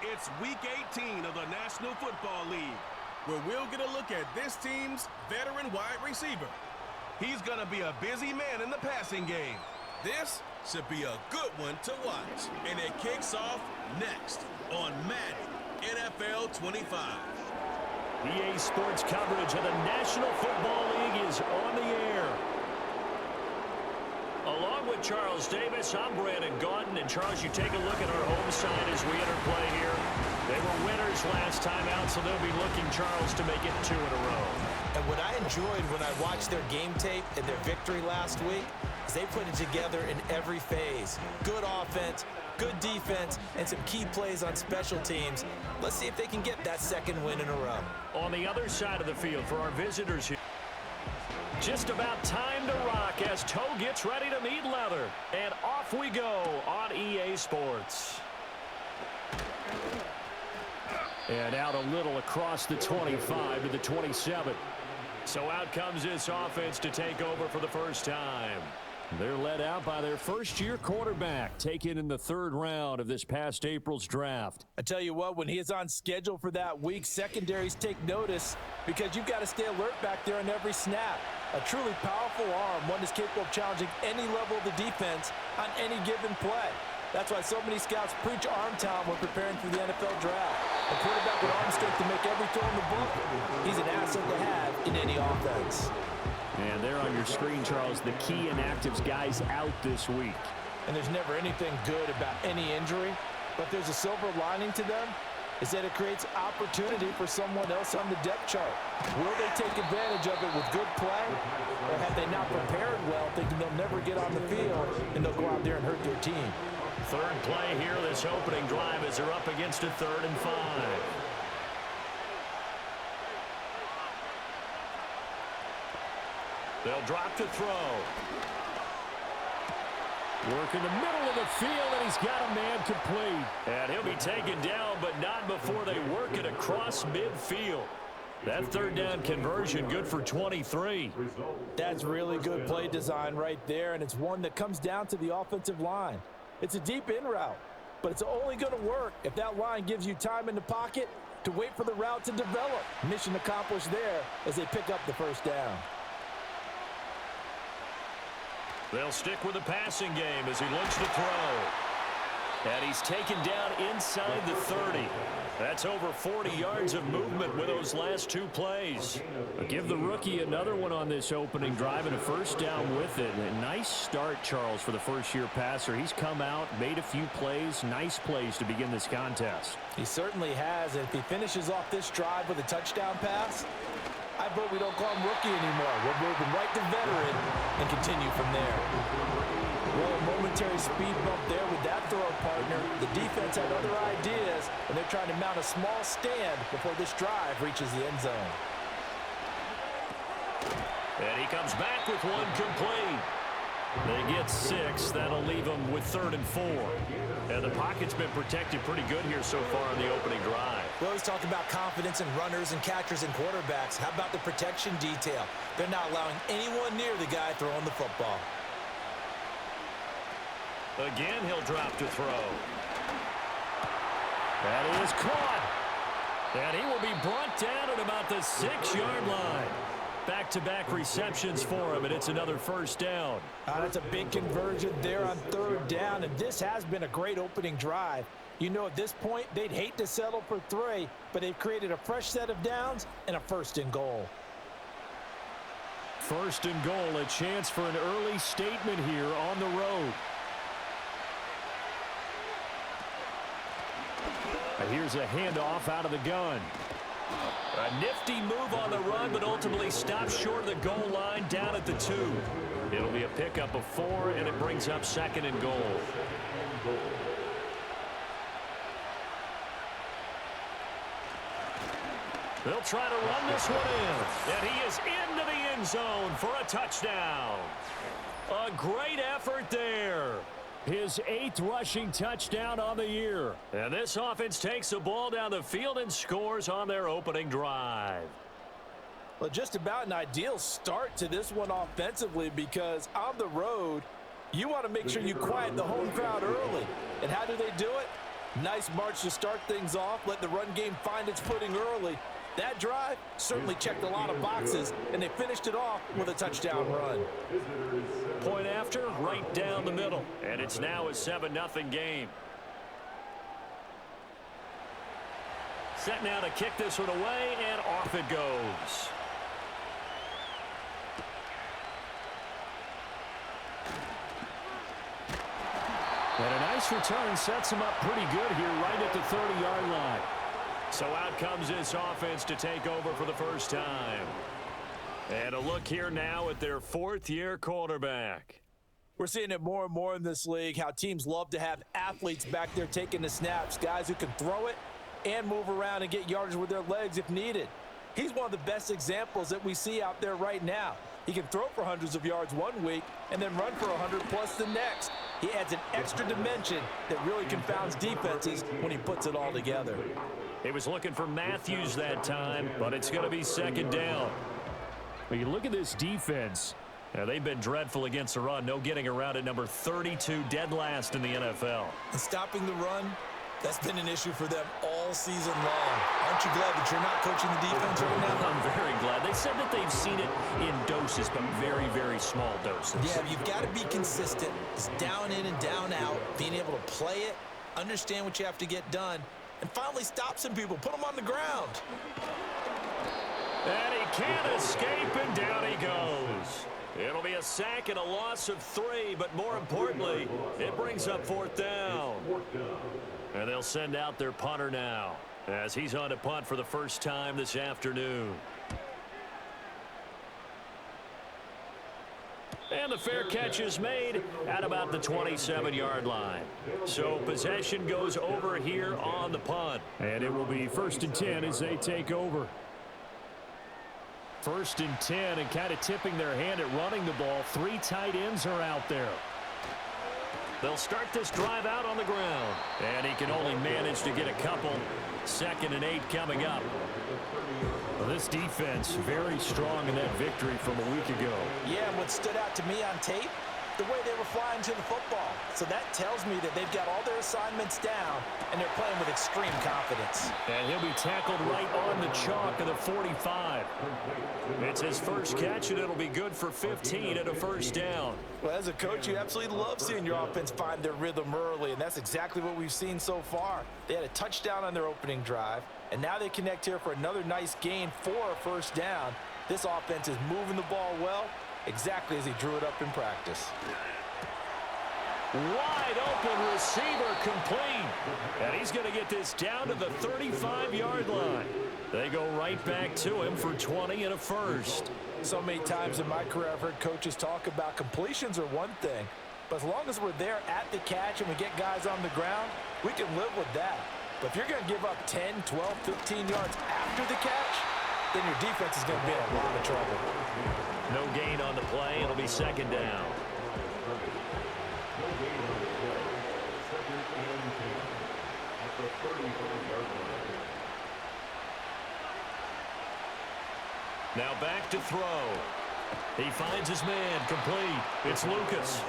It's Week 18 of the National Football League, where we'll get a look at this team's veteran wide receiver. He's going to be a busy man in the passing game. This should be a good one to watch. And it kicks off next on Madden NFL 25. EA Sports coverage of the National Football League is on the air. Along with Charles Davis, I'm Brandon Gaudin. And Charles, you take a look at our home side as we enter play here. They were winners last time out, so they'll be looking, Charles, to make it 2 in a row. And what I enjoyed when I watched their game tape and their victory last week is they put it together in every phase. Good offense, good defense, and some key plays on special teams. Let's see if they can get that second win in a row. On the other side of the field for our visitors here. Just about time to rock as Toe gets ready to meet leather. And off we go on EA Sports. And out a little across the 25 to the 27. So out comes this offense to take over for the first time. They're led out by their first-year quarterback, taken in the 3rd round of this past April's draft. I tell you what, when he is on schedule for that week, secondaries take notice because you've got to stay alert back there on every snap. A truly powerful arm, one that's capable of challenging any level of the defense on any given play. That's why so many scouts preach arm talent when preparing for the NFL draft. A quarterback with arm strength to make every throw in the book, he's an asset to have in any offense. And there on your screen, Charles, the key inactives guys out this week. And there's never anything good about any injury, but there's a silver lining to them, is that it creates opportunity for someone else on the depth chart. Will they take advantage of it with good play, or have they not prepared well, thinking they'll never get on the field, and they'll go out there and hurt their team? 3rd play here, this opening drive as they're up against a 3rd and 5. They'll drop to throw. Work in the middle of the field, and he's got a man complete. And he'll be taken down, but not before they work it across midfield. That 3rd down conversion good for 23. That's really good play design right there, and it's one that comes down to the offensive line. It's a deep in route, but it's only going to work if that line gives you time in the pocket to wait for the route to develop. Mission accomplished there as they pick up the 1st down. They'll stick with the passing game as he looks to throw. And he's taken down inside the 30. That's over 40 yards of movement with those last 2 plays. Give the rookie another one on this opening drive and a 1st down with it. A nice start, Charles, for the first-year passer. He's come out, made a few plays, nice plays to begin this contest. He certainly has, and if he finishes off this drive with a touchdown pass, I vote we don't call him rookie anymore. We're moving right to veteran and continue from there. Well, a momentary speed bump there with that throw partner. The defense had other ideas, and they're trying to mount a small stand before this drive reaches the end zone. And he comes back with one complete. They get 6. That'll leave them with 3rd and 4. And the pocket's been protected pretty good here so far in the opening drive. We always talk about confidence in runners and catchers and quarterbacks. How about the protection detail? They're not allowing anyone near the guy throwing the football. Again, he'll drop to throw. That is caught. And he will be brought down at about the 6-yard line. Back-to-back receptions for him, and it's another 1st down. That's a big conversion there on 3rd down, and this has been a great opening drive. You know, at this point, they'd hate to settle for 3, but they've created a fresh set of downs and a 1st and goal. 1st and goal, a chance for an early statement here on the road. Here's a handoff out of the gun. A nifty move on the run, but ultimately stops short of the goal line down at the 2. It'll be a pickup of 4, and it brings up 2nd and goal. They'll try to run this one in, and he is into the end zone for a touchdown. A great effort there. His 8th rushing touchdown on the year. And this offense takes the ball down the field and scores on their opening drive. Well, just about an ideal start to this one offensively because on the road, you want to make sure you quiet the home crowd early. And how do they do it? Nice march to start things off. Let the run game find its footing early. That drive certainly checked a lot of boxes, and they finished it off with a touchdown run. Point after, right down the middle. And it's now a 7-0 game. Set now to kick this one away, and off it goes. And a nice return sets him up pretty good here right at the 30-yard line. So out comes this offense to take over for the first time. And a look here now at their fourth-year quarterback. We're seeing it more and more in this league, how teams love to have athletes back there taking the snaps, guys who can throw it and move around and get yardage with their legs if needed. He's one of the best examples that we see out there right now. He can throw for hundreds of yards one week and then run for 100+ the next. He adds an extra dimension that really confounds defenses when he puts it all together. He was looking for Matthews that time, but it's going to be second down. When you look at this defense, they've been dreadful against the run. No getting around at number 32, dead last in the NFL. And stopping the run, that's been an issue for them all season long. Aren't you glad that you're not coaching the defense right now? I'm very glad. They said that they've seen it in doses, but very, very small doses. Yeah, you've got to be consistent. It's down in and down out, being able to play it, understand what you have to get done, and finally stop some people, put them on the ground. And he can't escape, and down he goes. It'll be a sack and a loss of 3, but more importantly, it brings up fourth down. And they'll send out their punter now, as he's on to punt for the first time this afternoon. And the fair catch is made at about the 27-yard line. So possession goes over here on the punt. And it will be 1st and 10 as they take over. 1st and 10, and kind of tipping their hand at running the ball. 3 tight ends are out there. They'll start this drive out on the ground. And he can only manage to get a couple. 2nd and 8 coming up. Well, this defense very strong in that victory from a week ago. Yeah, what stood out to me on tape, the way they were flying to the football. So that tells me that they've got all their assignments down, and they're playing with extreme confidence. And he'll be tackled right on the chalk of the 45. It's his first catch, and it'll be good for 15 and a first down. Well, as a coach, you absolutely love seeing your offense find their rhythm early, and that's exactly what we've seen so far. They had a touchdown on their opening drive, and now they connect here for another nice gain for a first down. This offense is moving the ball well, exactly as he drew it up in practice. Wide open receiver complete. And he's going to get this down to the 35-yard line. They go right back to him for 20 and a first. So many times in my career I've heard coaches talk about completions are one thing, but as long as we're there at the catch and we get guys on the ground, we can live with that. But if you're going to give up 10, 12, 15 yards after the catch, then your defense is going to be in a lot of trouble. No gain on the play. It'll be second down. Now back to throw. He finds his man complete. It's Lucas.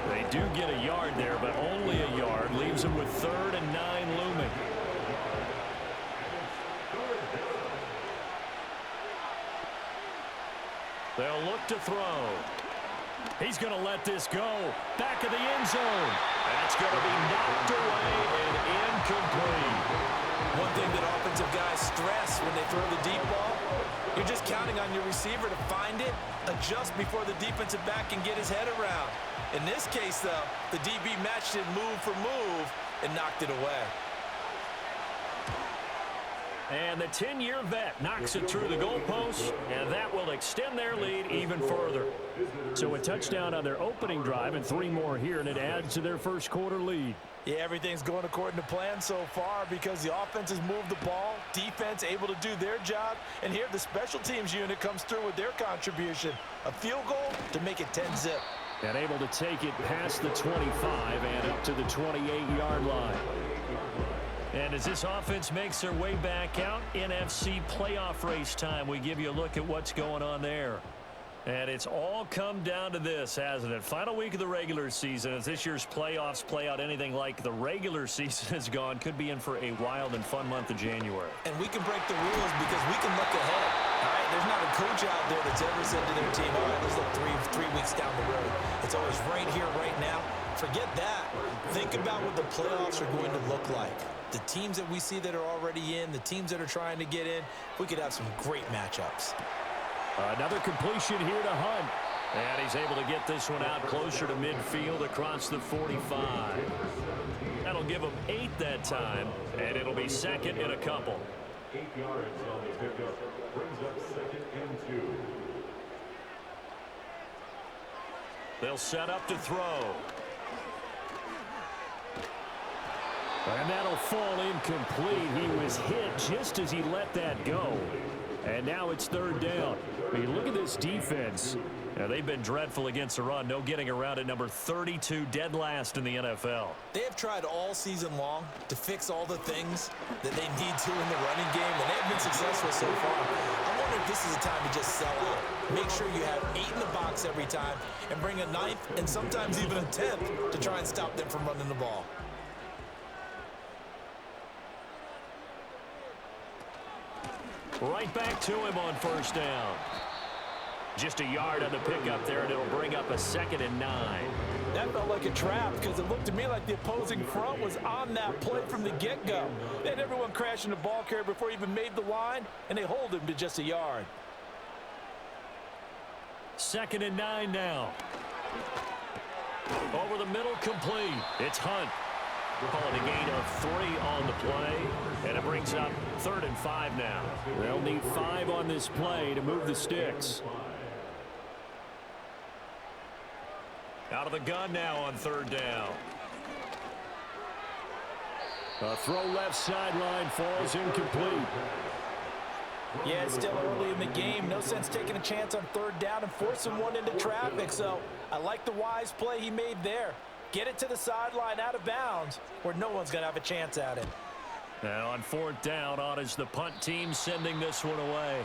They do get a yard there, but only a yard. Leaves him with 3rd and 9 looming. They'll look to throw. He's going to let this go. Back of the end zone. That's going to be knocked away and incomplete. One thing that offensive guys stress when they throw the deep ball, you're just counting on your receiver to find it, adjust before the defensive back can get his head around. In this case, though, the DB matched it move for move and knocked it away. And the 10-year vet knocks it through the goalpost, and that will extend their lead even further. So a touchdown on their opening drive and 3 more here, and it adds to their first quarter lead. Yeah, everything's going according to plan so far because the offense has moved the ball, defense able to do their job, and here the special teams unit comes through with their contribution. A field goal to make it 10-zip. And able to take it past the 25 and up to the 28-yard line. And as this offense makes their way back out, NFC playoff race time, we give you a look at what's going on there. And it's all come down to this, hasn't it? Final week of the regular season. As this year's playoffs play out anything like the regular season has gone, could be in for a wild and fun month of January. And we can break the rules because we can look ahead. All right, there's not a coach out there that's ever said to their team, all right, let's look three weeks down the road. It's always right here, right now. Forget that. Think about what the playoffs are going to look like. The teams that we see that are already in, the teams that are trying to get in, we could have some great matchups. Another completion here to Hunt. And he's able to get this one out closer to midfield across the 45. That'll give him 8 that time, and it'll be second in a couple. 8 yards on the pickup. Brings up 2nd and 2. They'll set up to throw. And that'll fall incomplete. He was hit just as he let that go. And now it's 3rd down. I mean, look at this defense. Now, they've been dreadful against the run. No getting around at number 32, dead last in the NFL. They have tried all season long to fix all the things that they need to in the running game, and they have been successful so far. I wonder if this is a time to just sell out. Make sure you have 8 in the box every time and bring a 9th and sometimes even a 10th to try and stop them from running the ball. Right back to him on 1st down. Just a yard on the pickup there, and it'll bring up a 2nd and 9. That felt like a trap because it looked to me like the opposing front was on that play from the get-go. They had everyone crashing the ball carrier before he even made the line, and they hold him to just a yard. 2nd and 9 now. Over the middle, complete. It's Hunt. We're calling a gain of 3 on the play, and it brings up 3rd and 5 now. They'll need 5 on this play to move the sticks. Out of the gun now on 3rd down. A throw left sideline falls incomplete. Yeah, it's still early in the game. No sense taking a chance on 3rd down and forcing one into traffic. So I like the wise play he made there. Get it to the sideline out of bounds where no one's going to have a chance at it. Now on 4th down, on is the punt team sending this one away.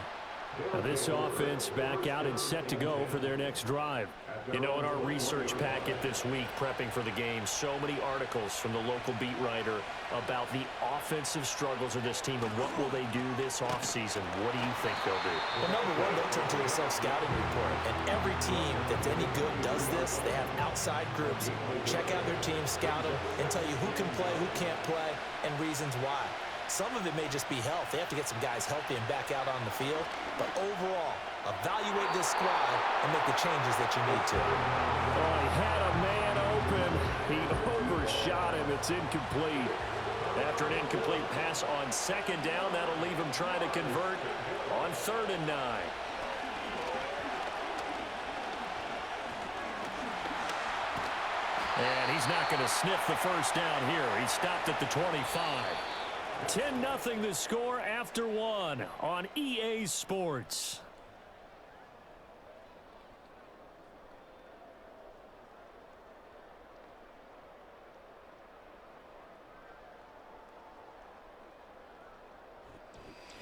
Now this offense back out and set to go for their next drive. You know, in our research packet this week, prepping for the game, so many articles from the local beat writer about the offensive struggles of this team and what will they do this offseason. What do you think they'll do? Well, number one, they'll turn to a self-scouting report. And every team that's any good does this. They have outside groups. Check out their team, scout them, and tell you who can play, who can't play, and reasons why. Some of it may just be health. They have to get some guys healthy and back out on the field. But overall, evaluate this squad and make the changes that you need to. Oh, he had a man open. He overshot him. It's incomplete. After an incomplete pass on 2nd down, that'll leave him trying to convert on 3rd and 9. And he's not going to sniff the 1st down here. He stopped at the 25. 10-0 the score after 1 on EA Sports.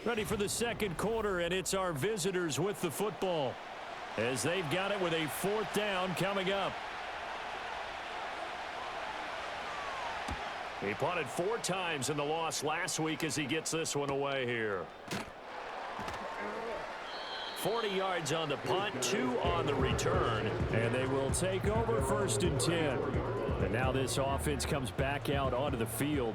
Ready for the 2nd quarter, and it's our visitors with the football as they've got it with a 4th down coming up. He punted 4 times in the loss last week as he gets this one away here. 40 yards on the punt, 2 on the return. And they will take over 1st and 10. And now this offense comes back out onto the field.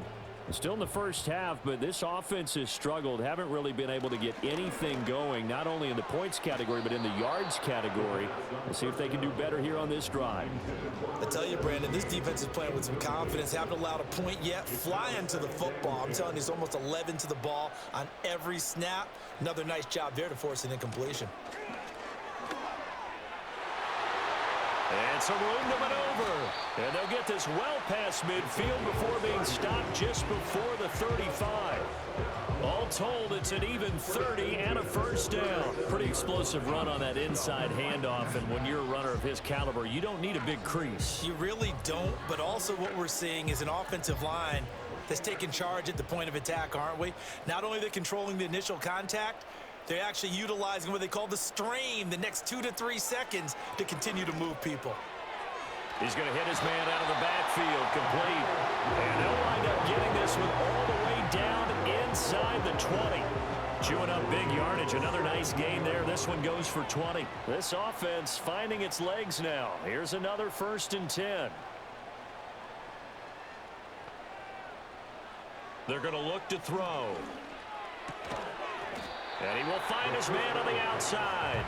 Still in the first half, but this offense has struggled. Haven't really been able to get anything going, not only in the points category, but in the yards category. Let's see if they can do better here on this drive. I tell you, Brandon, this defense is playing with some confidence. Haven't allowed a point yet. Flying to the football. I'm telling you, it's almost 11 to the ball on every snap. Another nice job there to force an incompletion. And some room to maneuver. And they'll get this well past midfield before being stopped just before the 35. All told, it's an even 30 and a 1st down. Pretty explosive run on that inside handoff, and when you're a runner of his caliber, you don't need a big crease. You really don't, but also what we're seeing is an offensive line that's taking charge at the point of attack, aren't we? Not only are they controlling the initial contact, They're actually utilizing what they call the strain the next 2 to 3 seconds to continue to move people. He's going to hit his man out of the backfield, complete. And they'll wind up getting this one all the way down inside the 20. Chewing up big yardage. Another nice gain there. This one goes for 20. This offense finding its legs now. Here's another 1st and 10. They're going to look to throw. And he will find his man on the outside.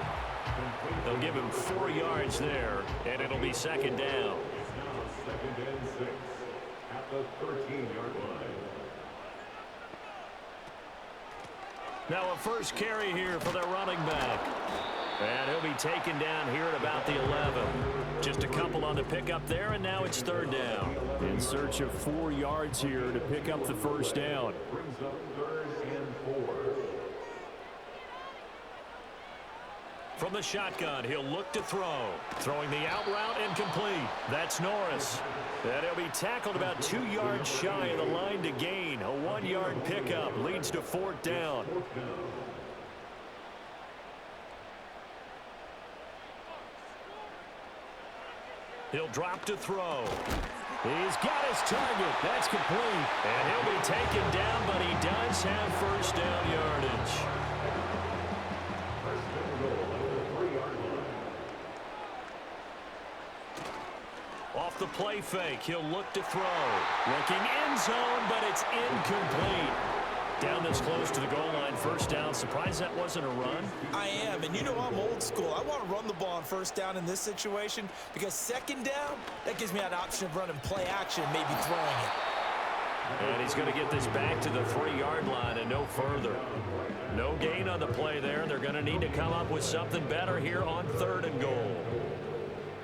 They'll give him 4 yards there, and it'll be 2nd down. It's now 2nd and 6 at the 13-yard line. Now a first carry here for their running back. And he'll be taken down here at about the 11. Just a couple on the pickup there, and now it's 3rd down. In search of 4 yards here to pick up the 1st down. Brings up 3rd and 4. From the shotgun, he'll look to throw. Throwing the out route incomplete. That's Norris. And he'll be tackled about 2 yards shy of the line to gain. A 1-yard pickup leads to 4th down. He'll drop to throw. He's got his target. That's complete. And he'll be taken down, but he does have 1st down yardage. First and goal at the 3-yard line. Off the play fake, he'll look to throw. Looking end zone, but it's incomplete. Down this close to the goal line, 1st down. Surprised that wasn't a run? I am, and you know I'm old school. I want to run the ball on 1st down in this situation because 2nd down, that gives me an option of running play action, maybe throwing it. And he's going to get this back to the 3-yard line and no further. No gain on the play there. They're going to need to come up with something better here on 3rd and goal.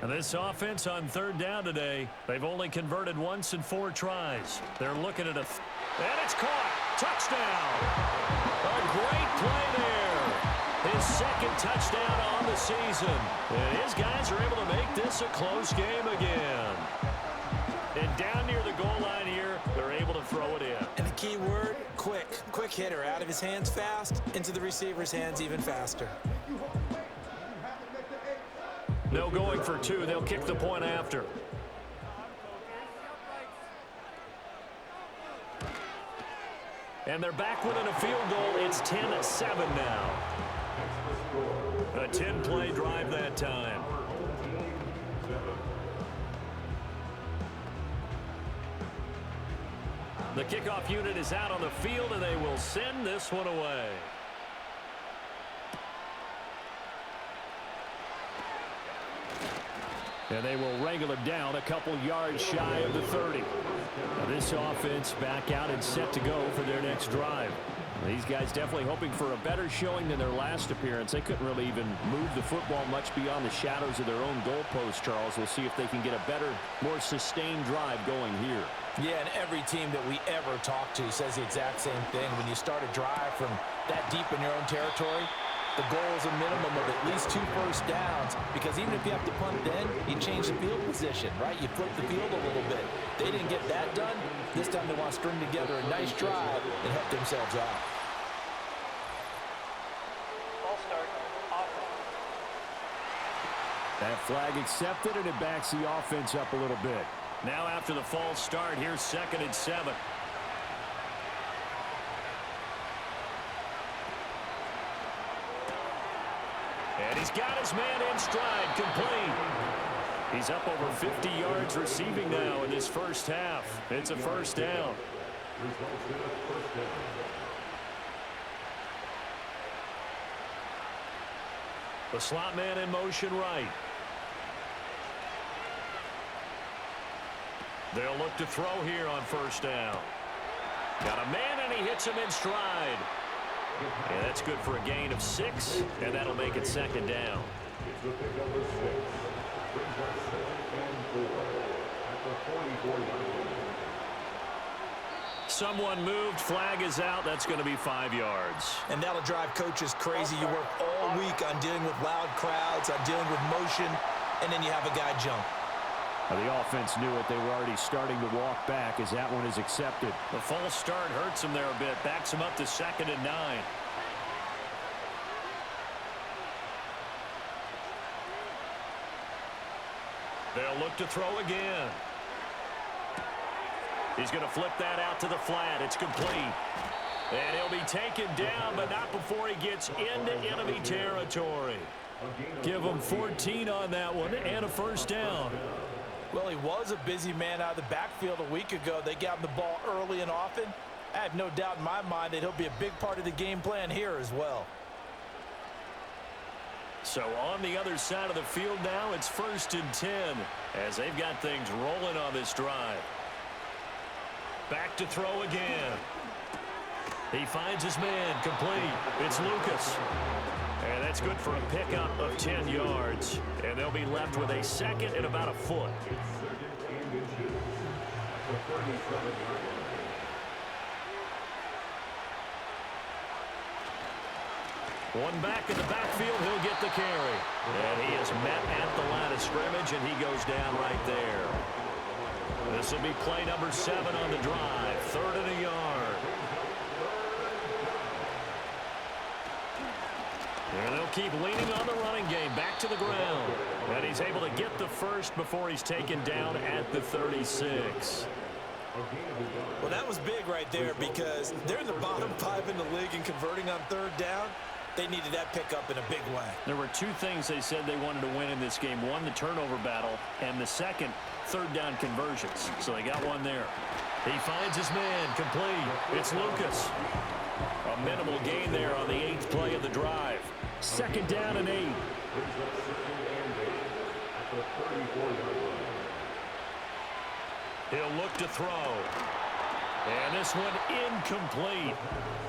And this offense on 3rd down today, they've only converted once in 4 tries. They're looking at and it's caught. Touchdown. A great play there. His 2nd touchdown on the season. And his guys are able to make this a close game again. And down near the goal line here, they're able to throw it in. And the key word, quick. Quick hitter. Out of his hands fast, into the receiver's hands even faster. No going for 2. They'll kick the point after. And they're back within a field goal. It's 10-7 now. A 10-play drive that time. The kickoff unit is out on the field, and they will send this one away. And they will wrangle him down a couple yards shy of the 30. Now this offense back out and set to go for their next drive. These guys definitely hoping for a better showing than their last appearance. They couldn't really even move the football much beyond the shadows of their own goalpost, Charles. We'll see if they can get a better, more sustained drive going here. Yeah, and every team that we ever talk to says the exact same thing. When you start a drive from that deep in your own territory, the goal is a minimum of at least 2 first downs, because even if you have to punt then, you change the field position, right? You flip the field a little bit. They didn't get that done. This time they want to string together a nice drive and help themselves out. False start. That flag accepted, and it backs the offense up a little bit. Now after the false start, here's 2nd and 7. And he's got his man in stride, complete. He's up over 50 yards receiving now in this first half. It's a 1st down. The slot man in motion right. They'll look to throw here on 1st down. Got a man, and he hits him in stride. Yeah, that's good for a gain of 6, and that'll make it 2nd down. It's the pick of the 6. Brings up 2nd and 4 at the 44-yard line. Someone moved. Flag is out. That's going to be 5 yards. And that'll drive coaches crazy. You work all week on dealing with loud crowds, on dealing with motion, and then you have a guy jump. Now the offense knew it. They were already starting to walk back as that one is accepted. The false start hurts him there a bit. Backs him up to 2nd and 9. They'll look to throw again. He's going to flip that out to the flat. It's complete. And he'll be taken down, but not before he gets into enemy territory. Give him 14 on that one and a first down. Well, he was a busy man out of the backfield a week ago. They got him the ball early and often. I have no doubt in my mind that he'll be a big part of the game plan here as well. So on the other side of the field now, it's 1st and 10 as they've got things rolling on this drive. Back to throw again. He finds his man complete. It's Lucas. And that's good for a pickup of 10 yards. And they'll be left with a second and about a foot. One back in the backfield, he'll get the carry. And he is met at the line of scrimmage, and he goes down right there. This will be play number 7 on the drive. 3rd and a yard. And they'll keep leaning on the running game back to the ground. And he's able to get the first before he's taken down at the 36. Well, that was big right there because they're in the bottom 5 in the league in converting on 3rd down. They needed that pickup in a big way. There were 2 things they said they wanted to win in this game. One, the turnover battle, and the second, 3rd down conversions. So they got one there. He finds his man complete. It's Lucas. A minimal gain there on the 8th play of the drive. 2nd down and 8. He'll look to throw. And this one incomplete.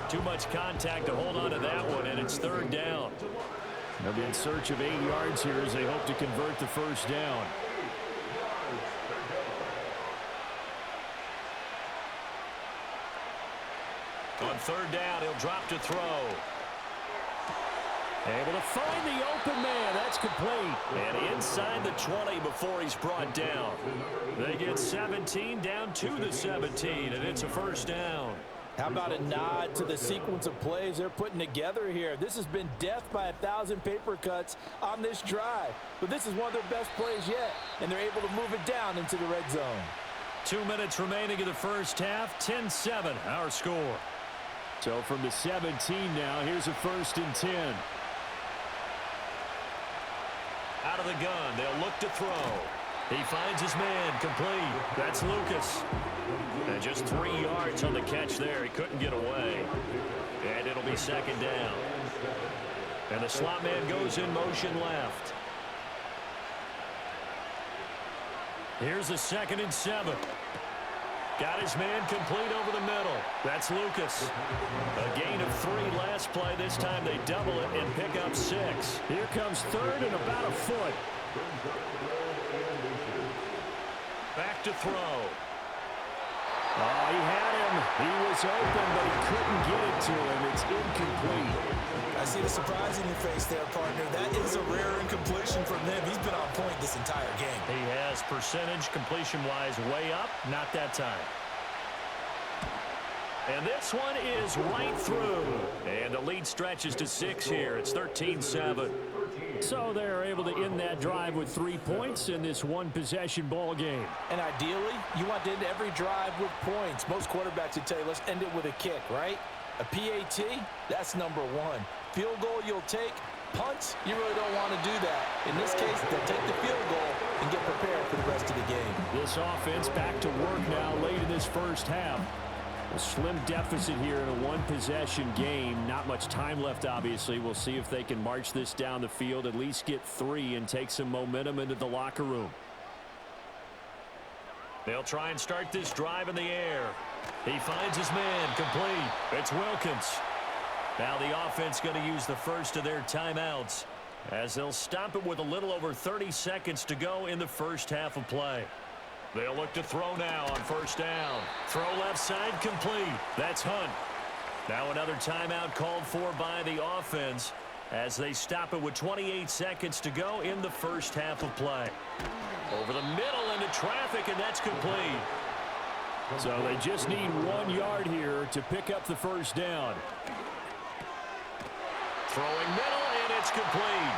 Too much contact to hold on to that one, and it's 3rd down. They'll be in search of 8 yards here as they hope to convert the first down. On 3rd down, he'll drop to throw. Able to find the open man. That's complete. And inside the 20 before he's brought down. They get 17 down to the 17, and it's a first down. How about a nod to the sequence of plays they're putting together here? This has been death by 1,000 paper cuts on this drive. But this is one of their best plays yet, and they're able to move it down into the red zone. 2 minutes remaining in the first half. 10-7, our score. So from the 17 now, here's a 1st and 10. Out of the gun, they'll look to throw. He finds his man complete. That's Lucas. And just 3 yards on the catch there. He couldn't get away. And it'll be 2nd down. And the slot man goes in motion left. Here's a 2nd and 7. Got his man complete over the middle. That's Lucas. A gain of 3 last play. This time they double it and pick up 6. Here comes 3rd and about a foot. Back to throw. Oh, he had him. He was open, but he couldn't get it to him. It's incomplete. I see the surprise in your face there, partner. That is a rare incompletion from him. He's been on point this entire game. He has percentage completion-wise way up. Not that time. And this one is right through. And the lead stretches to 6 here. It's 13-7. So they're able to end that drive with 3 points in this one-possession ball game. And ideally, you want to end every drive with points. Most quarterbacks would tell you, let's end it with a kick, right? A PAT, that's number 1. Field goal you'll take. Punts, you really don't want to do that. In this case, they'll take the field goal and get prepared for the rest of the game. This offense back to work now late in this first half. A slim deficit here in a one-possession game. Not much time left, obviously. We'll see if they can march this down the field, at least get 3 and take some momentum into the locker room. They'll try and start this drive in the air. He finds his man complete. It's Wilkins. Now the offense going to use the first of their timeouts as they'll stop it with a little over 30 seconds to go in the first half of play. They'll look to throw now on 1st down. Throw left side complete. That's Hunt. Now another timeout called for by the offense as they stop it with 28 seconds to go in the first half of play. Over the middle into traffic, and that's complete. So they just need 1 yard here to pick up the first down. Throwing middle, and it's complete.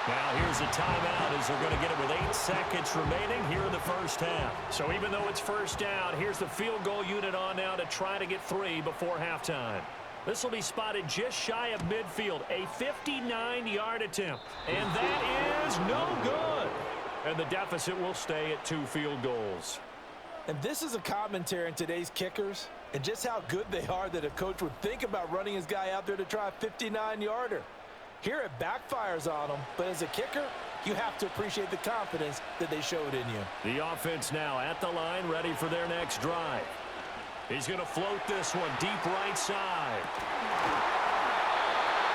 Now here's a timeout as they're going to get it with 8 seconds remaining here in the first half. So even though it's first down, here's the field goal unit on now to try to get 3 before halftime. This will be spotted just shy of midfield, a 59-yard attempt. And that is no good. And the deficit will stay at 2 field goals. And this is a commentary on today's kickers and just how good they are that a coach would think about running his guy out there to try a 59-yarder. Here it backfires on them, but as a kicker, you have to appreciate the confidence that they showed in you. The offense now at the line, ready for their next drive. He's going to float this one deep right side.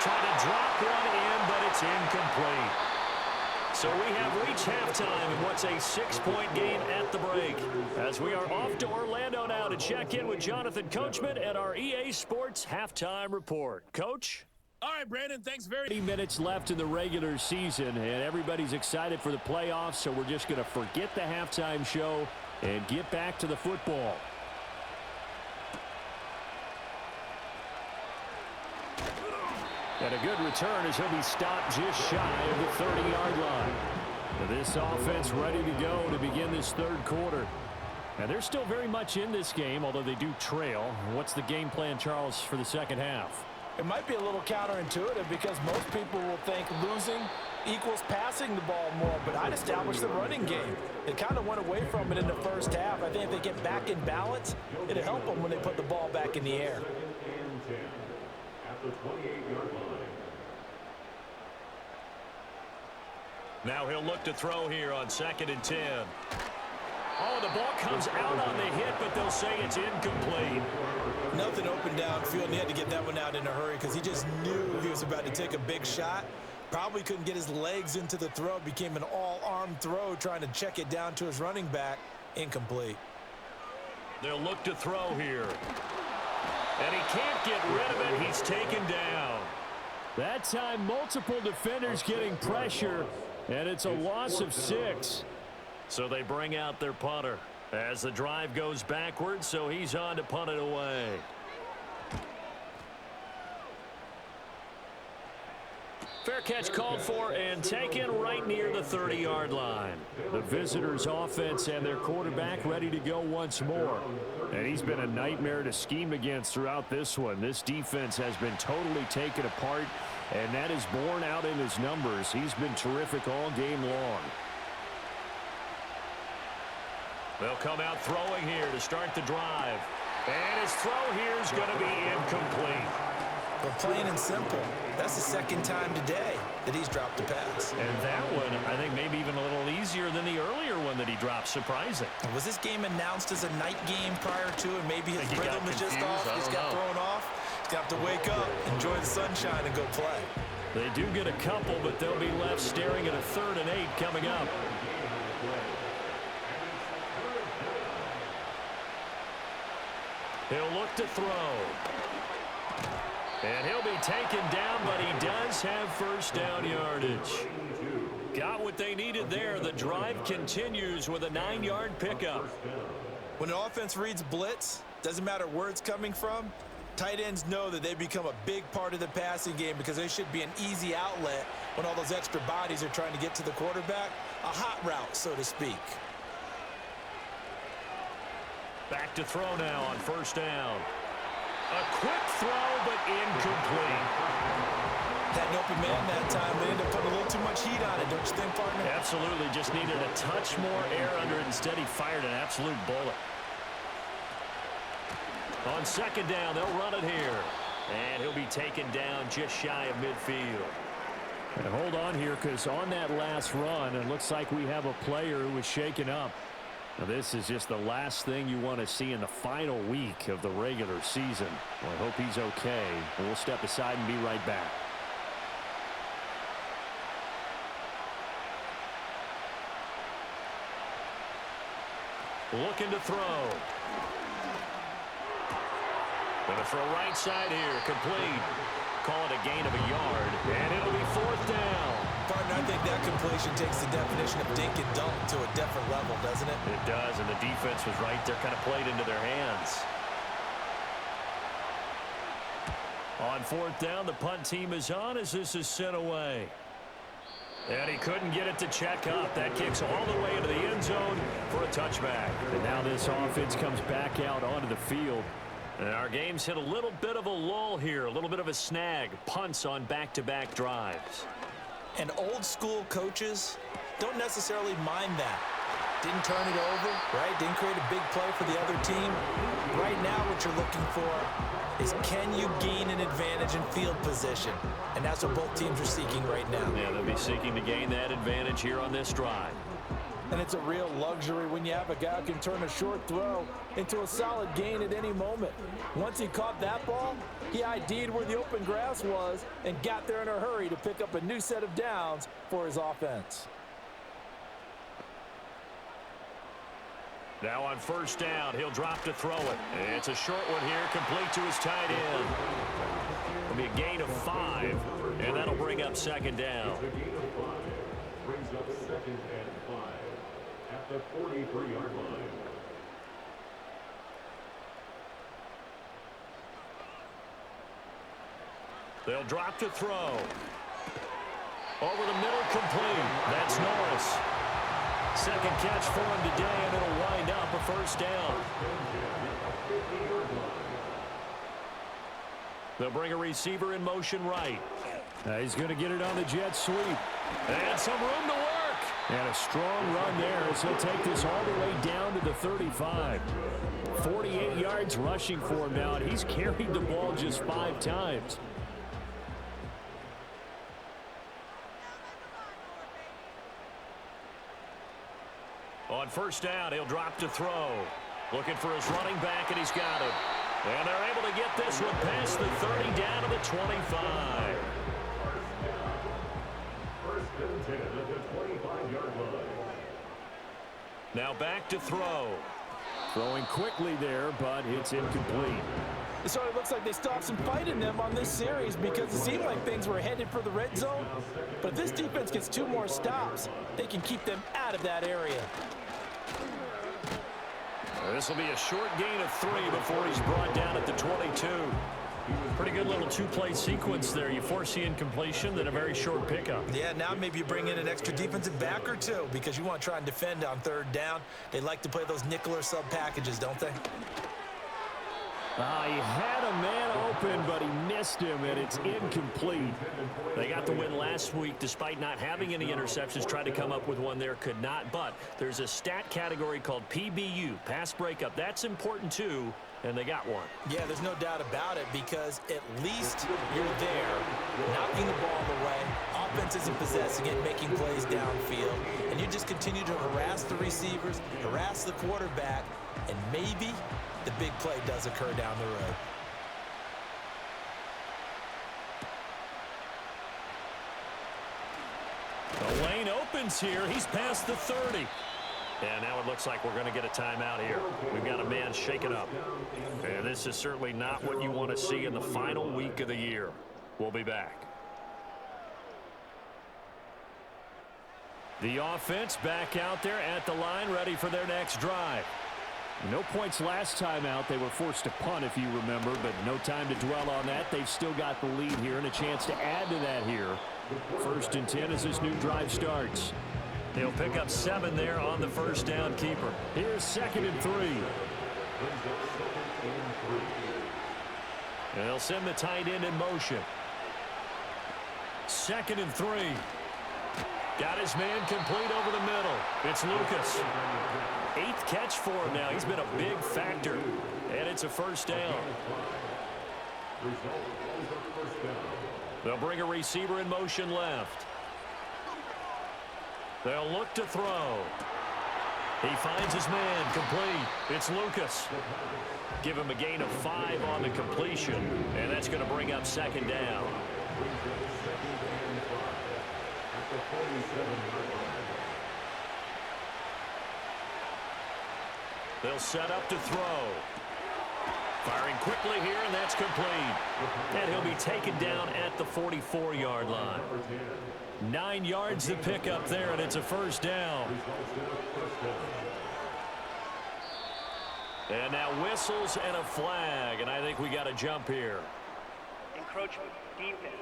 Trying to drop one in, but it's incomplete. So we have reached halftime in what's a 6-point game at the break. As we are off to Orlando now to check in with Jonathan Coachman at our EA Sports Halftime Report. Coach? All right, Brandon, thanks very much. 30 minutes left in the regular season, and everybody's excited for the playoffs, so we're just going to forget the halftime show and get back to the football. And a good return as he'll be stopped just shy of the 30-yard line. This offense ready to go to begin this third quarter. And they're still very much in this game, although they do trail. What's the game plan, Charles, for the second half? It might be a little counterintuitive because most people will think losing equals passing the ball more, but I'd establish the running game. They kind of went away from it in the first half. I think if they get back in balance, it'll help them when they put the ball back in the air. At the 28-yard line. Now he'll look to throw here on 2nd and 10. Oh, the ball comes out on the hit, but they'll say it's incomplete. Nothing open downfield, and he had to get that one out in a hurry because he just knew he was about to take a big shot. Probably couldn't get his legs into the throw. Became an all-arm throw trying to check it down to his running back. Incomplete. They'll look to throw here. And he can't get rid of it. He's taken down. That time, multiple defenders getting pressure, and it's a loss of 6. So they bring out their punter as the drive goes backwards, so he's on to punt it away. Fair catch called for and taken right near the 30-yard line. The visitors' offense and their quarterback ready to go once more. And he's been a nightmare to scheme against throughout this one. This defense has been totally taken apart, and that is borne out in his numbers. He's been terrific all game long. They'll come out throwing here to start the drive. And his throw here is going to be incomplete. But plain and simple, that's the second time today that he's dropped a pass. And that one, I think, maybe even a little easier than the earlier one that he dropped. Surprising. Was this game announced as a night game prior to, and maybe his rhythm is just off? He's got thrown off. He's got to wake up, enjoy the sunshine, and go play. They do get a couple, but they'll be left staring at a 3rd and 8 coming up. He'll look to throw. And he'll be taken down, but he does have first down yardage. Got what they needed there. The drive continues with a 9-yard pickup. When an offense reads blitz, doesn't matter where it's coming from, tight ends know that they become a big part of the passing game because they should be an easy outlet when all those extra bodies are trying to get to the quarterback. A hot route, so to speak. Back to throw now on first down. A quick throw, but incomplete. Had an open man that time. They ended up putting a little too much heat on it, don't you think, partner? Absolutely. Just needed a touch more air under it. Instead, he fired an absolute bullet. On 2nd down, they'll run it here. And he'll be taken down just shy of midfield. And hold on here, because on that last run, it looks like we have a player who was shaken up. Now, this is just the last thing you want to see in the final week of the regular season. Well, I hope he's okay. We'll step aside and be right back. Looking to throw. Going to throw right side here. Complete. Call it a gain of a yard. And it'll be 4th down. Partner, I think that completion takes the definition of dink and dunk to a different level, doesn't it? It does, and the defense was right there, kind of played into their hands. On 4th down, the punt team is on as this is sent away. And he couldn't get it to check up. That kicks all the way into the end zone for a touchback. And now this offense comes back out onto the field. And our game's hit a little bit of a lull here, a little bit of a snag. Punts on back-to-back drives. And old school coaches don't necessarily mind that. Didn't turn it over, right? Didn't create a big play for the other team. Right now what you're looking for is, can you gain an advantage in field position? And that's what both teams are seeking right now. Yeah, they'll be seeking to gain that advantage here on this drive. And it's a real luxury when you have a guy who can turn a short throw into a solid gain at any moment. Once he caught that ball, he ID'd where the open grass was and got there in a hurry to pick up a new set of downs for his offense. Now on first down, he'll drop to throw it. It's a short one here, complete to his tight end. It'll be a gain of 5, and that'll bring up second down. Brings up 2nd and 5 at the 43-yard line. They'll drop to throw. Over the middle, complete. That's Norris. Second catch for him today, and it'll wind up a first down. They'll bring a receiver in motion right. He's going to get it on the jet sweep. And some room to work. And a strong run there as he'll take this all the way down to the 35. 48 yards rushing for him now, and he's carried the ball just 5 times. On first down, he'll drop to throw. Looking for his running back, and he's got him. And they're able to get this one past the 30 down to the 25. First and 10 at the 25-yard line. Now back to throw. Throwing quickly there, but it's incomplete. It sort of looks like they stopped some fight in them on this series because it seemed like things were headed for the red zone. But if this defense gets 2 more stops, they can keep them out of that area. This will be a short gain of 3 before he's brought down at the 22. Pretty good little 2-play sequence there. You force the incompletion, then a very short pickup. Yeah, now maybe you bring in an extra defensive back or 2 because you want to try and defend on 3rd down. They like to play those nickel or sub packages, don't they? He had a man open, but he missed him, and it's incomplete. They got the win last week despite not having any interceptions. Tried to come up with one there, could not. But there's a stat category called PBU, pass breakup. That's important too, and they got one. Yeah, there's no doubt about it because at least you're there, knocking the ball away. Offense isn't possessing it, making plays downfield. And you just continue to harass the receivers, harass the quarterback, and maybe the big play does occur down the road. The lane opens here. He's past the 30. And now it looks like we're going to get a timeout here. We've got a man shaken up. And this is certainly not what you want to see in the final week of the year. We'll be back. The offense back out there at the line, ready for their next drive. No points last time out. They were forced to punt, if you remember, but no time to dwell on that. They've still got the lead here and a chance to add to that here. 1st and 10 as this new drive starts. They'll pick up 7 there on the first down keeper. Here's 2nd and 3. And they'll send the tight end in motion. 2nd and 3. Got his man complete over the middle. It's Lucas. 8th catch for him now. He's been a big factor. And it's a first down. They'll bring a receiver in motion left. They'll look to throw. He finds his man complete. It's Lucas. Give him a gain of 5 on the completion. And that's going to bring up second down. They'll set up to throw. Firing quickly here, and that's complete. And he'll be taken down at the 44-yard line. 9 yards to pick up there, and it's a first down. And now whistles and a flag, and I think we got a jump here. Encroachment, defense.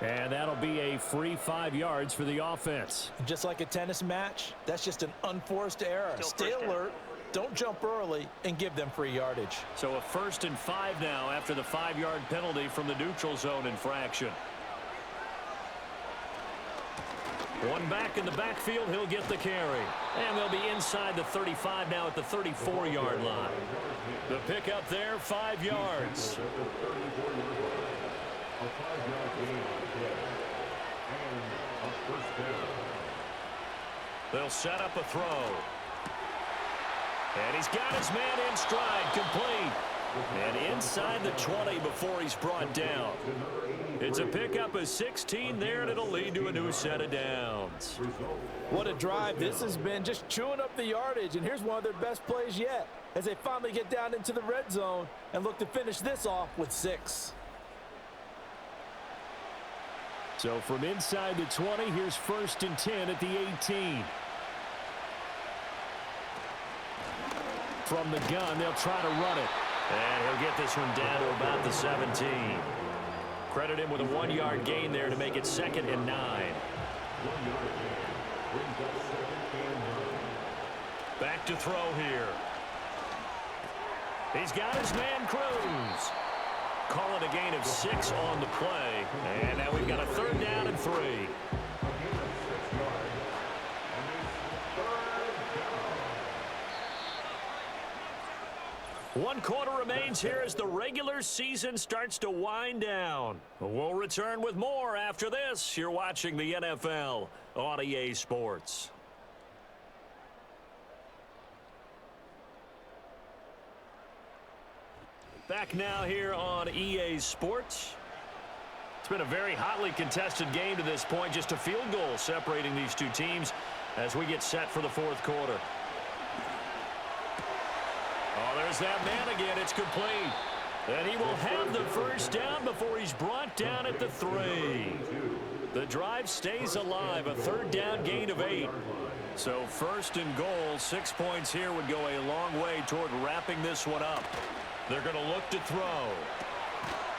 And that'll be a free 5 yards for the offense. Just like a tennis match, that's just an unforced error. Stay alert, don't jump early, and give them free yardage. So a 1st and 5 now after the 5-yard penalty from the neutral zone infraction. One back in the backfield, he'll get the carry. And they'll be inside the 35 now at the 34-yard line. The pickup there, 5 yards. A 5-yard gain on the play. And a first down. They'll set up a throw. And he's got his man in stride, complete. And inside the 20 before he's brought down. It's a pickup of 16 there, and it'll lead to a new set of downs. What a drive this has been, just chewing up the yardage. And here's one of their best plays yet as they finally get down into the red zone and look to finish this off with 6. So from inside the 20, here's 1st and 10 at the 18. From the gun, they'll try to run it. And he'll get this one down to about the 17. Credit him with a 1-yard gain there to make it 2nd and 9. 1-yard gain brings up 2nd and 9. Back to throw here. He's got his man Cruz. Call it a gain of 6 on the play. And now we've got a 3rd down and 3. One quarter remains here as the regular season starts to wind down. We'll return with more after this. You're watching the NFL on EA Sports. Back now here on EA Sports. It's been a very hotly contested game to this point. Just a field goal separating these two teams as we get set for the 4th quarter. Oh, there's that man again. It's complete. And he will have the 1st down before he's brought down at the 3. The drive stays alive. A 3rd down gain of 8. So 1st and goal, 6 points here would go a long way toward wrapping this one up. They're going to look to throw.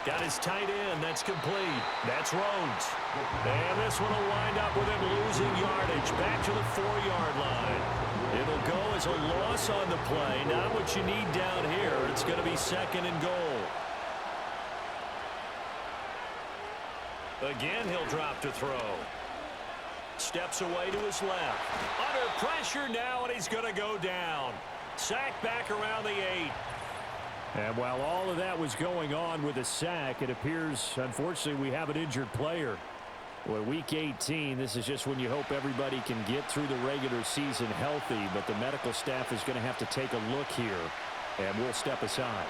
Got his tight end. That's complete. That's Rhodes. And this one will wind up with him losing yardage back to the 4-yard line. It'll go as a loss on the play. Not what you need down here. It's going to be 2nd and goal. Again, he'll drop to throw. Steps away to his left. Under pressure now, and he's going to go down. Sack back around the 8. And while all of that was going on with a sack, it appears, unfortunately, we have an injured player. Well, Week 18, this is just when you hope everybody can get through the regular season healthy, but the medical staff is going to have to take a look here, and we'll step aside.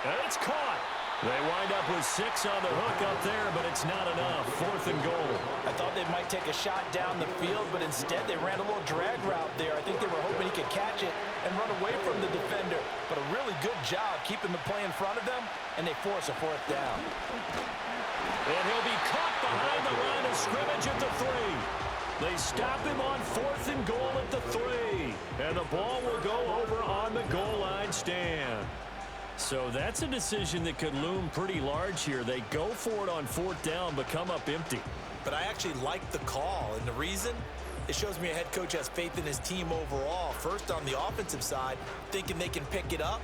And it's caught. They wind up with 6 on the hook up there, but it's not enough. 4th and goal. I thought they might take a shot down the field, but instead they ran a little drag route there. I think they were hoping he could catch it and run away from the defender. But a really good job keeping the play in front of them, and they force a 4th down. And he'll be caught behind the line of scrimmage at the 3. They stop him on 4th and goal at the 3. And the ball will go over on the goal line stand. So that's a decision that could loom pretty large here. They go for it on 4th down, but come up empty. But I actually like the call, and the reason? It shows me a head coach has faith in his team overall. First, on the offensive side, thinking they can pick it up,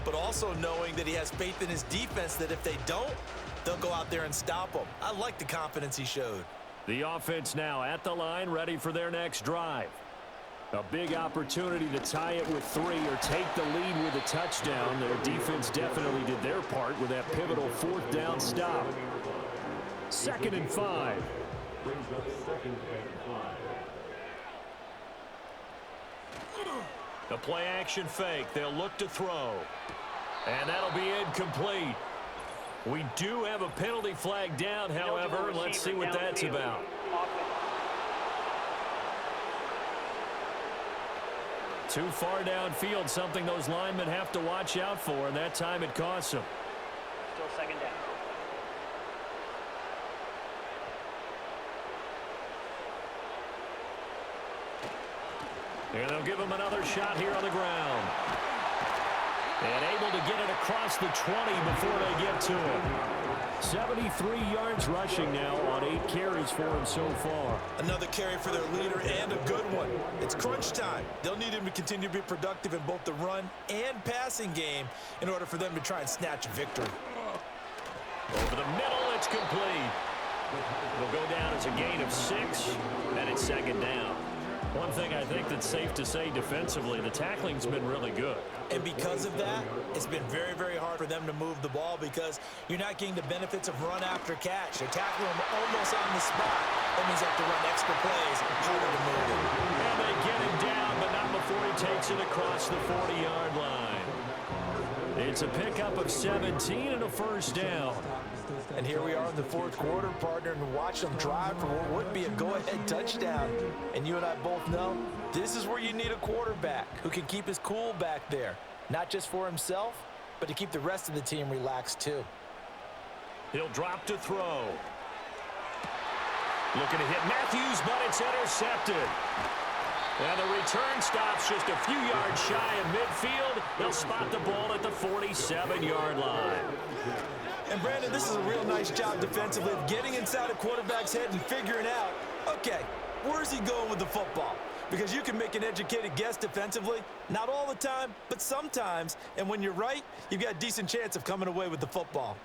but also knowing that he has faith in his defense that if they don't, they'll go out there and stop them. I like the confidence he showed. The offense now at the line, ready for their next drive. A big opportunity to tie it with 3 or take the lead with a touchdown. Their defense definitely did their part with that pivotal 4th down stop. 2nd and 5. Brings up 2nd and 5. The play action fake. They'll look to throw. And that'll be incomplete. We do have a penalty flag down, however. Let's see what that's about. Too far downfield, something those linemen have to watch out for, and that time it costs them. Still 2nd down. And they'll give him another shot here on the ground. And able to get it across the 20 before they get to him. 73 yards rushing now on 8 carries for him so far. Another carry for their leader and a good one. It's crunch time. They'll need him to continue to be productive in both the run and passing game in order for them to try and snatch a victory. Over the middle, it's complete. It'll go down as a gain of 6, and it's second down. One thing I think that's safe to say defensively, the tackling's been really good. And because of that, it's been very, very hard for them to move the ball because you're not getting the benefits of run after catch. They're tackling them almost on the spot. That means they have to run extra plays, harder to move it. And they get him down, but not before he takes it across the 40-yard line. It's a pickup of 17 and a first down. And here we are in the fourth quarter, partner, and watch them drive for what would be a go-ahead touchdown. And you and I both know this is where you need a quarterback who can keep his cool back there, not just for himself, but to keep the rest of the team relaxed too. He'll drop to throw. Looking to hit Matthews, but it's intercepted. And the return stops just a few yards shy of midfield. They'll spot the ball at the 47-yard line. And, Brandon, this is a real nice job defensively of getting inside a quarterback's head and figuring out, okay, where's he going with the football? Because you can make an educated guess defensively, not all the time, but sometimes. And when you're right, you've got a decent chance of coming away with the football.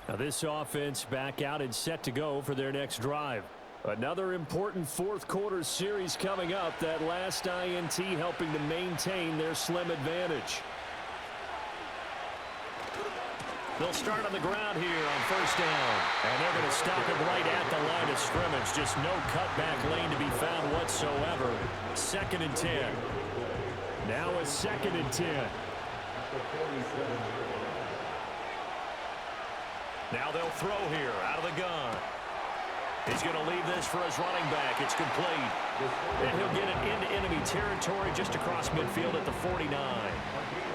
Now this offense back out and set to go for their next drive. Another important fourth quarter series coming up. That last INT helping to maintain their slim advantage. They'll start on the ground here on first down. And they're going to stop it right at the line of scrimmage. Just no cutback lane to be found whatsoever. 2nd and 10. Now a 2nd and 10. Now they'll throw here out of the gun. He's going to leave this for his running back. It's complete. And he'll get it into enemy territory just across midfield at the 49.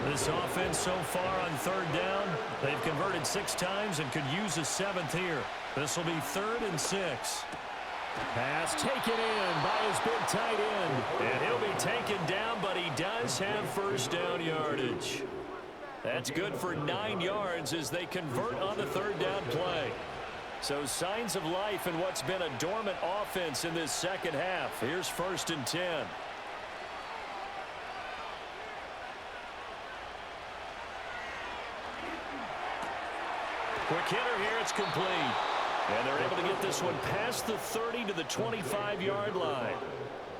This offense so far on third down, they've converted 6 times and could use a 7th here. This will be 3rd and 6. Pass taken in by his big tight end. And he'll be taken down, but he does have first down yardage. That's good for 9 yards as they convert on the 3rd down play. So signs of life in what's been a dormant offense in this second half. Here's 1st and 10. Quick hitter here, it's complete. And they're able to get this one past the 30 to the 25-yard line.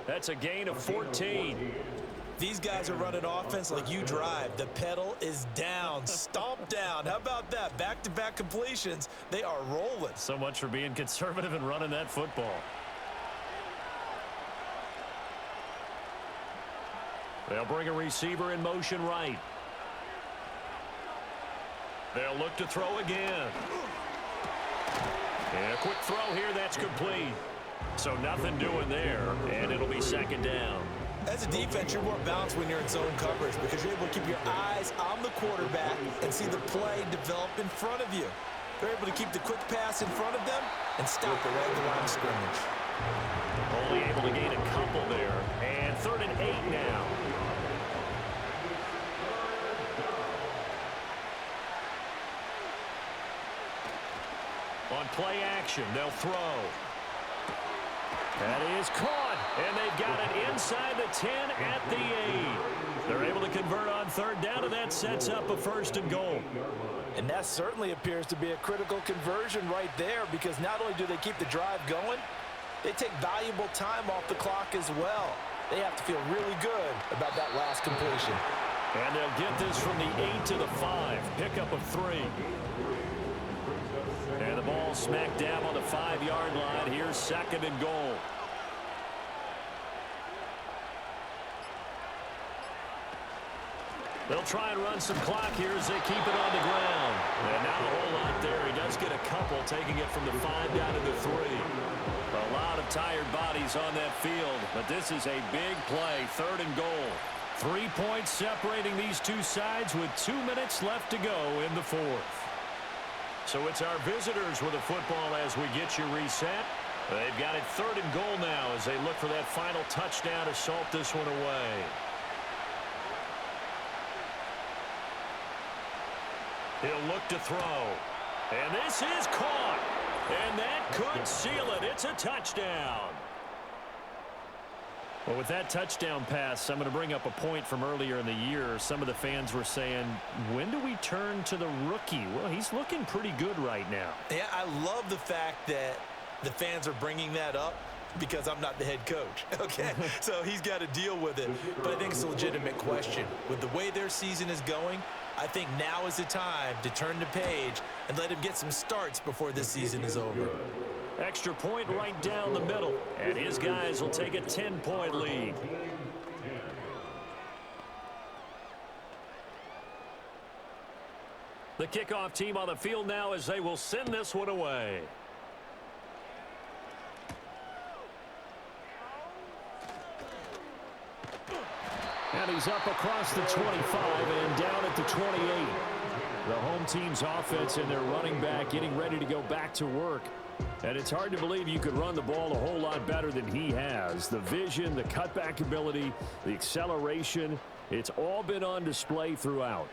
That's a gain of 14. These guys are running offense like you drive. The pedal is down, stomp down. How about that? Back-to-back completions. They are rolling. So much for being conservative and running that football. They'll bring a receiver in motion right. They'll look to throw again. And a quick throw here, that's complete. So nothing doing there, and it'll be 2nd down. As a defense, you're more balanced when you're in zone coverage because you're able to keep your eyes on the quarterback and see the play develop in front of you. They're able to keep the quick pass in front of them and stop it right at the line of scrimmage. Only able to gain a couple there. And 3rd and 8 now. On play action, they'll throw. That is caught, and they've got it inside the 10 at the 8. They're able to convert on 3rd down, and that sets up a 1st and goal. And that certainly appears to be a critical conversion right there because not only do they keep the drive going, they take valuable time off the clock as well. They have to feel really good about that last completion. And they'll get this from the 8 to the 5, pickup of 3. And the ball smack dab on the 5-yard line. Here's 2nd and goal. They'll try and run some clock here as they keep it on the ground. And not a whole lot there. He does get a couple, taking it from the 5 down to the 3. A lot of tired bodies on that field, but this is a big play. 3rd and goal. 3 points separating these two sides with 2 minutes left to go in the 4th. So it's our visitors with the football as we get you reset. They've got it 3rd and goal now as they look for that final touchdown to salt this one away. He'll look to throw. And this is caught. And that could seal it. It's a touchdown. Well, with that touchdown pass, I'm going to bring up a point from earlier in the year. Some of the fans were saying, when do we turn to the rookie? Well, he's looking pretty good right now. Yeah, I love the fact that the fans are bringing that up because I'm not the head coach, okay? So he's got to deal with it. But I think it's a legitimate question. With the way their season is going, I think now is the time to turn the page and let him get some starts before this season is over. Extra point right down the middle. And his guys will take a 10-point lead. The kickoff team on the field now as they will send this one away. And he's up across the 25 and down at the 28. The home team's offense and their running back getting ready to go back to work. And it's hard to believe you could run the ball a whole lot better than he has. The vision, the cutback ability, the acceleration, it's all been on display throughout.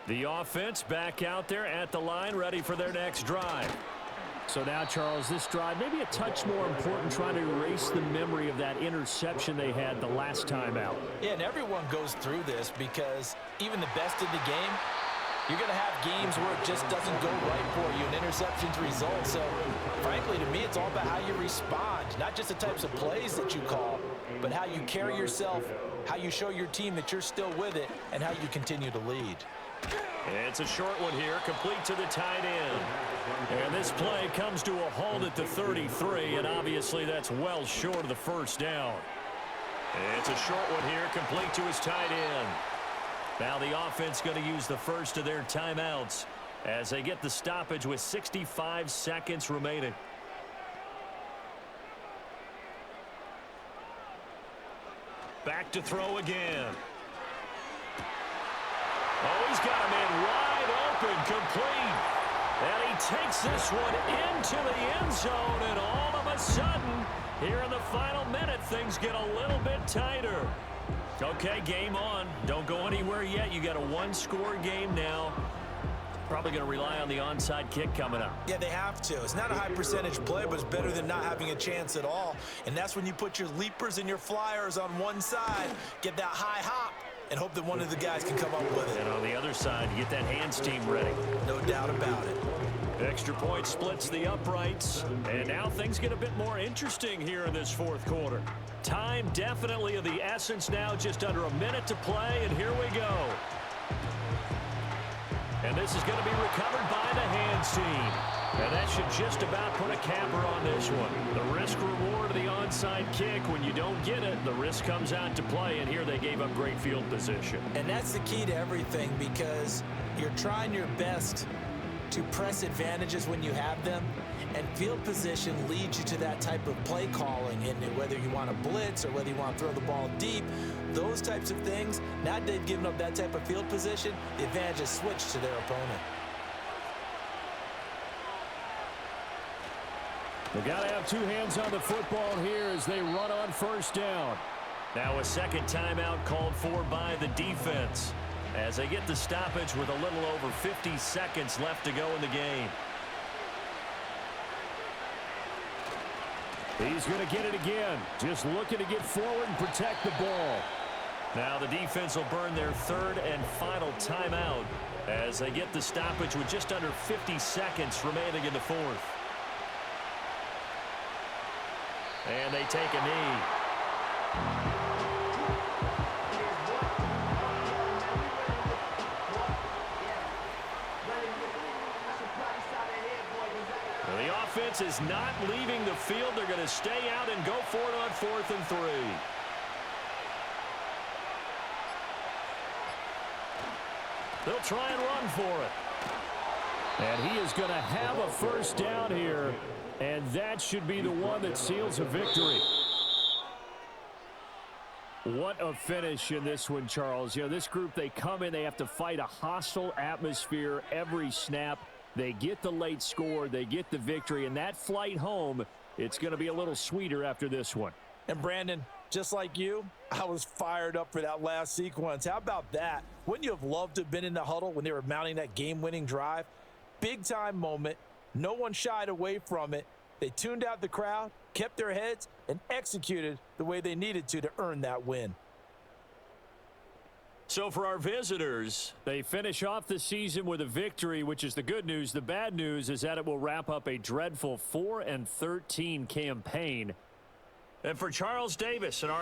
The offense back out there at the line, ready for their next drive. So now, Charles, this drive maybe a touch more important, trying to erase the memory of that interception they had the last time out. Yeah, and everyone goes through this because even the best in the game, you're going to have games where it just doesn't go right for you and interceptions result. So, frankly, to me, it's all about how you respond, not just the types of plays that you call, but how you carry yourself, how you show your team that you're still with it, and how you continue to lead. It's a short one here, complete to the tight end. And this play comes to a halt at the 33, and obviously that's well short of the first down. It's a short one here, complete to his tight end. Now the offense going to use the first of their timeouts as they get the stoppage with 65 seconds remaining. Back to throw again. Oh, he's got a man wide open, complete. And he takes this one into the end zone, and all of a sudden, here in the final minute, things get a little bit tighter. Okay, game on. Don't go anywhere yet. You got a one-score game now. Probably going to rely on the onside kick coming up. Yeah, they have to. It's not a high percentage play, but it's better than not having a chance at all. And that's when you put your leapers and your flyers on one side, get that high hop, and hope that one of the guys can come up with it. And on the other side, you get that hands team ready. No doubt about it. Extra point splits the uprights. And now things get a bit more interesting here in this fourth quarter. Time definitely of the essence now, just under a minute to play, and here we go. And this is going to be recovered by the hands team. And that should just about put a capper on this one. The risk-reward of the onside kick, when you don't get it, the risk comes out to play, and here they gave up great field position. And that's the key to everything, because you're trying your best to press advantages when you have them, and field position leads you to that type of play calling. And whether you want to blitz or whether you want to throw the ball deep, those types of things, now that they've given up that type of field position, the advantage is switched to their opponent. They've got to have two hands on the football here as they run on first down. Now a second timeout called for by the defense as they get the stoppage with a little over 50 seconds left to go in the game. He's going to get it again. Just looking to get forward and protect the ball. Now the defense will burn their third and final timeout as they get the stoppage with just under 50 seconds remaining in the fourth. And they take a knee. The offense is not leaving the field. They're going to stay out and go for it on 4th and 3. They'll try and run for it. And he is going to have a first down here, and that should be the one that seals a victory. What a finish in this one, Charles. You know, this group, they come in, they have to fight a hostile atmosphere every snap. They get the late score, they get the victory, and that flight home, it's going to be a little sweeter after this one. And Brandon, just like you, I was fired up for that last sequence. How about that? Wouldn't you have loved to have been in the huddle when they were mounting that game-winning drive? Big-time moment. No one shied away from it. They tuned out the crowd, kept their heads, and executed the way they needed to earn that win. So for our visitors, they finish off the season with a victory, which is the good news. The bad news is that it will wrap up a dreadful 4-13 campaign. and for Charles Davis and our